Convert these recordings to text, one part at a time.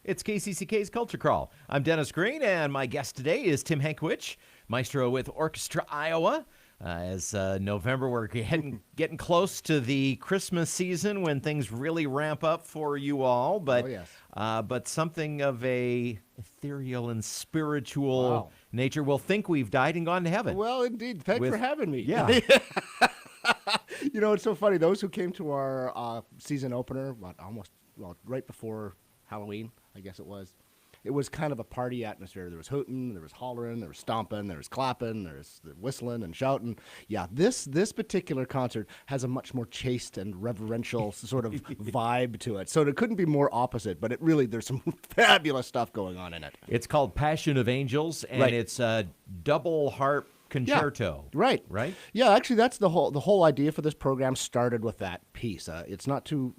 It's KCCK's Culture Crawl. I'm Dennis Green, and my guest today is Tim Hankewich, maestro with Orchestra Iowa. As November, we're getting close to the Christmas season when things really ramp up for you all. But, but something of a ethereal and spiritual nature. We'll think we've died and gone to heaven. Well, indeed. Thanks for having me. Yeah. You know, it's so funny. Those who came to our season opener, right before Halloween, I guess it was kind of a party atmosphere. There was hooting, there was hollering, there was stomping, there was clapping, there was whistling and shouting. Yeah, this particular concert has a much more chaste and reverential sort of vibe to it. So it couldn't be more opposite, but there's some fabulous stuff going on in it. It's called Passion of Angels, and it's a double harp concerto. Yeah, right. Yeah, actually, that's the whole idea for this program started with that piece. It's not too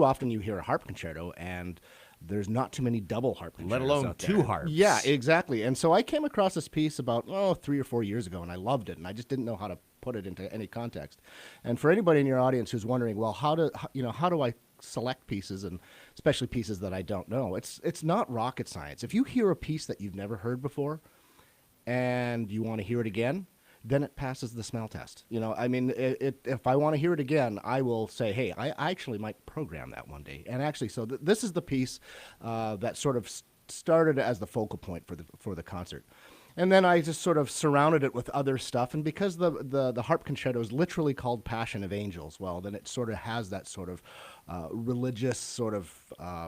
often you hear a harp concerto, and there's not too many double harp concertos, let alone two harps. Yeah, exactly. And so I came across this piece about 3 or 4 years ago, and I loved it, and I just didn't know how to put it into any context. And for anybody in your audience who's wondering, well, how do I select pieces, and especially pieces that I don't know? It's not rocket science. If you hear a piece that you've never heard before, and you want to hear it again, then it passes the smell test. You know, I mean, if I want to hear it again, I will say, hey, I actually might program that one day. And actually, so this is the piece that sort of started as the focal point for the concert. And then I just sort of surrounded it with other stuff. And because the harp concerto is literally called Passion of Angels, well, then it sort of has that sort of religious, sort of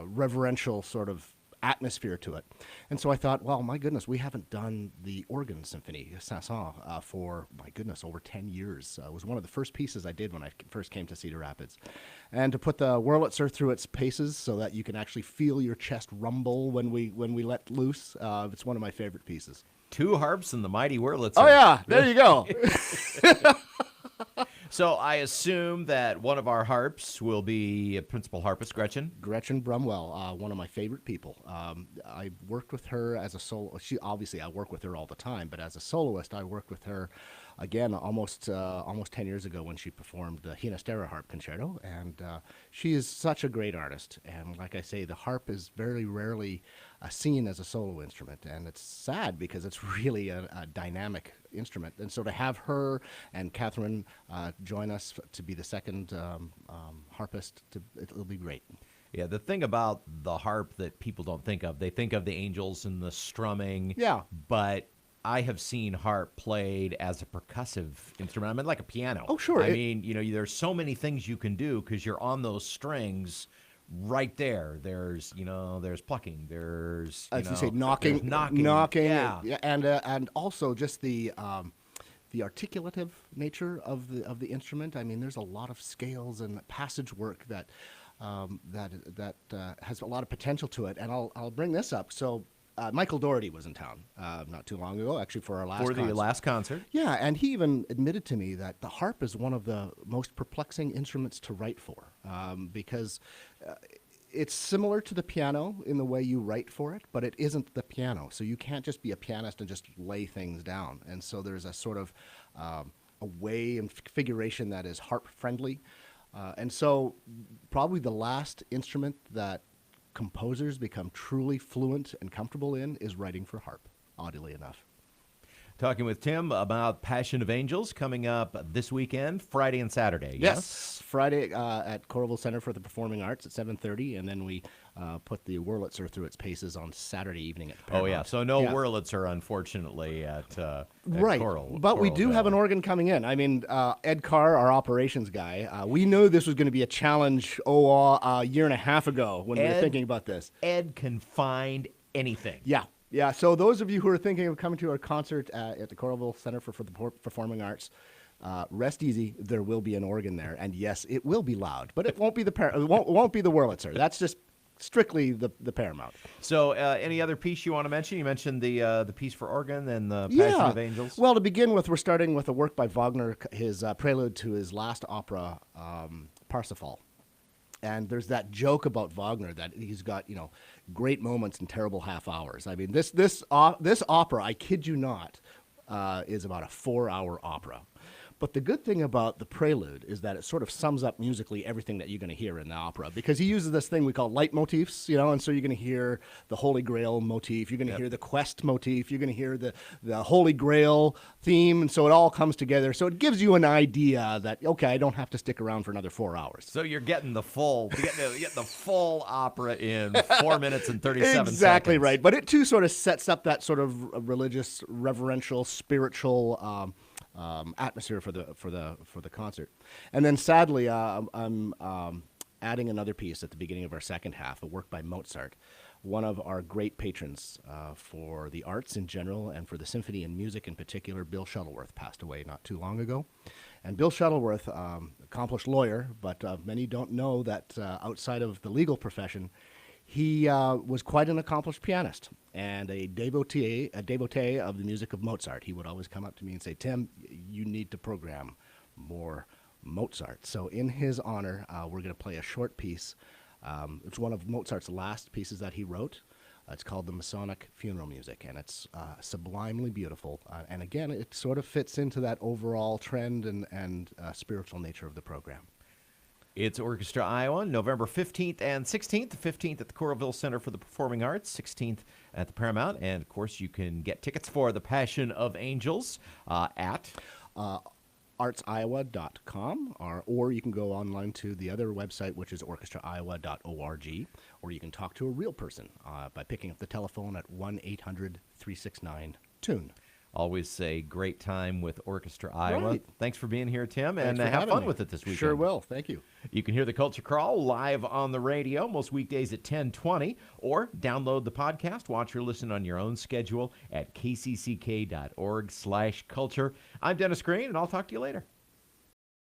reverential sort of atmosphere to it. And so I thought, well, my goodness, we haven't done the organ symphony Sanson for, my goodness, over 10 years. It was one of the first pieces I did when I first came to Cedar Rapids. And to put the Wurlitzer through its paces so that you can actually feel your chest rumble when we let loose, it's one of my favorite pieces. Two harps and the Mighty Wurlitzer. Oh, yeah, there you go. So I assume that one of our harps will be principal harpist Gretchen. Gretchen Brumwell, one of my favorite people. I worked with her as a solo. I work with her all the time, but as a soloist, I worked with her again almost 10 years ago when she performed the Hinastera Harp Concerto, and she is such a great artist. And like I say, the harp is very rarely seen as a solo instrument, and it's sad because it's really a dynamic instrument. And so to have her and Catherine join us to be the second harpist, it'll be great. Yeah, the thing about the harp that people don't think of, they think of the angels and the strumming. Yeah. But I have seen harp played as a percussive instrument. I mean, like a piano. Oh, sure. I mean, there's so many things you can do because you're on those strings right there. There's plucking. There's, as you say, knocking. Yeah. And also just the articulative nature of the instrument. I mean, there's a lot of scales and passage work that has a lot of potential to it. And I'll bring this up. So Michael Doherty was in town not too long ago, actually, for our last concert. Yeah, and he even admitted to me that the harp is one of the most perplexing instruments to write for because it's similar to the piano in the way you write for it, but it isn't the piano. So you can't just be a pianist and just lay things down. And so there's a sort of a way and configuration that is harp-friendly. And so probably the last instrument that composers become truly fluent and comfortable in is writing for harp, oddly enough. Talking with Tim about Passion of Angels coming up this weekend, Friday and Saturday. Yes, Friday at Coralville Center for the Performing Arts at 7:30, and then we put the Wurlitzer through its paces on Saturday evening at the Paramount. Oh, yeah, so no Wurlitzer, unfortunately, at Coral. But we do have an organ coming in. I mean, Ed Carr, our operations guy, we knew this was going to be a challenge a year and a half ago when we were thinking about this. Ed can find anything. Yeah, so those of you who are thinking of coming to our concert at the Coralville Center for the Performing Arts, rest easy. There will be an organ there, and yes, it will be loud, but it won't be it won't be the Wurlitzer. That's just strictly the Paramount. So, any other piece you want to mention? You mentioned the piece for organ and the Passion of Angels. Well, to begin with, we're starting with a work by Wagner, his prelude to his last opera, Parsifal. And there's that joke about Wagner that he's got, great moments and terrible half hours. I mean, this opera, I kid you not, is about a 4-hour opera. But the good thing about the prelude is that it sort of sums up musically everything that you're going to hear in the opera, because he uses this thing we call leitmotifs, and so you're going to hear the Holy Grail motif, you're going to hear the quest motif, you're going to hear the Holy Grail theme, and so it all comes together. So it gives you an idea that, okay, I don't have to stick around for another 4 hours. So you're getting the full, the full opera in 4 minutes and 37 seconds. Exactly right. But it too sort of sets up that sort of religious, reverential, spiritual atmosphere for the concert. And then sadly, I'm adding another piece at the beginning of our second half, a work by Mozart, one of our great patrons for the arts in general and for the symphony and music in particular. Bill Shuttleworth passed away not too long ago. And Bill Shuttleworth, accomplished lawyer, but many don't know that outside of the legal profession, he was quite an accomplished pianist and a devotee of the music of Mozart. He would always come up to me and say, "Tim, you need to program more Mozart." So in his honor, we're going to play a short piece. It's one of Mozart's last pieces that he wrote. It's called the Masonic Funeral Music, and it's sublimely beautiful. And again, it sort of fits into that overall trend and spiritual nature of the program. It's Orchestra Iowa, November 15th and 16th. The 15th at the Coralville Center for the Performing Arts, 16th at the Paramount. And, of course, you can get tickets for The Passion of Angels at artsiowa.com, or you can go online to the other website, which is orchestraiowa.org, or you can talk to a real person by picking up the telephone at 1-800-369-TUNE. Always a great time with Orchestra Iowa. Right. Thanks for being here, Tim, Thanks and for have having fun me. with it this weekend. Sure will. Thank you. You can hear the Culture Crawl live on the radio most weekdays at 10:20, or download the podcast, watch or listen on your own schedule at kcck.org/culture. I'm Dennis Green, and I'll talk to you later.